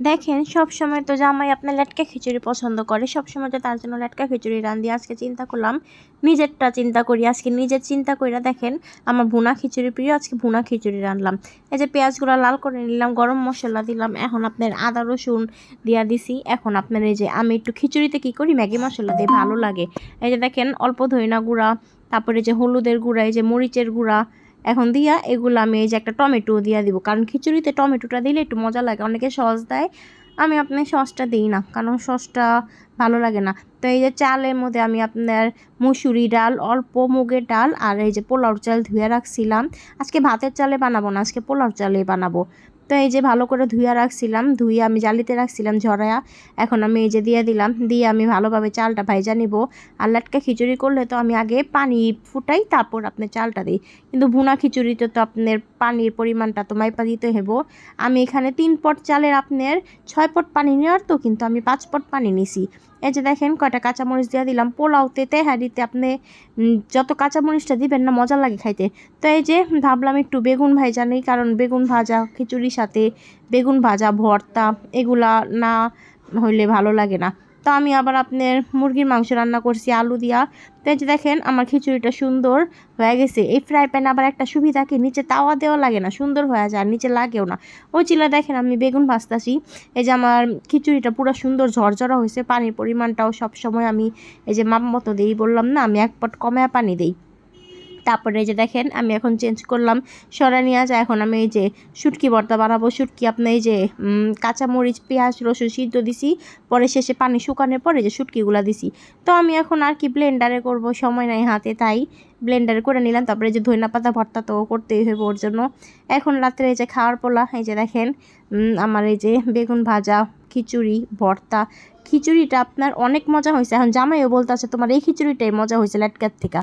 দেখেন সবসময় তো জামাই আপনার লেটকা খিচুড়ি পছন্দ করে, সবসময় তো তার জন্য লেটকা খিচুড়ি রান্ধি। আজকে চিন্তা করলাম নিজেরটা চিন্তা করি, আজকে নিজের চিন্তা কইরা দেখেন আমার ভুনা খিচুড়ি প্রিয়, আজকে ভুনা খিচুড়ি রানলাম। এই যে পেঁয়াজগুলো লাল করে নিলাম, গরম মশলা দিলাম, এখন আপনার আদা রসুন দিয়া দিছি। এখন আপনার এই যে আমি একটু খিচুড়িতে কি করি ম্যাগি মশলা দিয়ে ভালো লাগে। এই যে দেখেন অল্প ধইনা গুঁড়া, তারপরে যে হলুদের গুঁড়া, এই যে মরিচের গুঁড়া এখন দিয়া এগুলো আমি এই যে একটা টমেটো দিয়া দিব, কারণ খিচুড়িতে টমেটোটা দিলে একটু মজা লাগে। অনেকে সস দেয়, আমি আপনার সসটা দিই না, কারণ সসটা ভালো লাগে না। তো এই যে চালের মধ্যে আমি আপনার মুসুরি ডাল, অল্প মুগের ডাল আর এই যে পোলাও চাল ধুয়ে রাখছিলাম। আজকে ভাতের চালে বানাবো না, আজকে পোলাও চালে বানাবো। তো এই যে ভালো করে ধুয়ে রাখছিলাম, ধুয়ে আমি জালিতে রাখছিলাম ঝরায়া। এখন আমি এই যে দিয়ে দিলাম, দিয়ে আমি ভালোভাবে চালটা ভাইজা নিব। আর লাটকা খিচুড়ি করলে তো আমি আগে পানি ফুটাই, তারপর আপনার চালটা দিই। কিন্তু ভুনা খিচুড়িতে তো আপনার পানির পরিমাণটা তো মাইপা দিতে হইব। আমি এখানে 3 পট চালের আপনার 6 পট পানি নেওয়ার, তো কিন্তু আমি 5 পট পানি নিছি। এই যে দেখেন কয়টা কাঁচামরিচ দিয়ে দিলাম। পোলাওতে তেহারিতে আপনি যত কাঁচামরিচটা দিবেন না মজা লাগে খাইতে। তো এই যে ভাবলাম একটু বেগুন ভাজা নেই, কারণ বেগুন ভাজা খিচুড়ির সাথে বেগুন ভাজা ভর্তা এগুলা না হইলে ভালো লাগে না। তো আমি আবার আপনার মুরগির মাংস রান্না করছি আলু দিয়া। তো এই যে দেখেন আমার খিচুড়িটা সুন্দর হয়ে গেছে। এই ফ্রাই প্যানে আবার একটা সুবিধা কি, নিচে তাওয়া দেওয়া লাগে না, সুন্দর হয়ে যায়, আর নিচে লাগেও না। ওই চিলা দেখেন আমি বেগুন ভাজতাছি। এই যে আমার খিচুড়িটা পুরো সুন্দর ঝরঝরা হয়েছে। পানির পরিমাণটাও সব সময় আমি এই যে মাপ মতো দিই, বললাম না আমি 1 পট কমে পানি দিই। তারপরে এই যে দেখেন আমি এখন চেঞ্জ করলাম, সরা নিয়ে যায়। এখন আমি এই যে শুটকি ভর্তা বানাবো। শুটকি আপনার এই যে কাঁচামরিচ পেঁয়াজ রসুন সিদ্ধ দিছি, পরে শেষে পানি শুকানোর পরে যে শুটকিগুলা দিছি। তো আমি এখন আর কি ব্লেন্ডারে করব, সময় নাই হাতে, তাই ব্লেন্ডারে করে নিলাম। তারপরে এই যে ধনিয়া পাতা ভর্তা তো করতেই হবে ওর জন্য। এখন রাত্রে এই যে খাওয়ার পোলা, এই যে দেখেন আমার এই যে বেগুন ভাজা, খিচুড়ি ভর্তা। খিচুড়িটা আপনার অনেক মজা হয়েছে। এখন জামাইও বলতে আছে তোমার এই খিচুড়িটাই মজা হয়েছে লেটকার থেকে।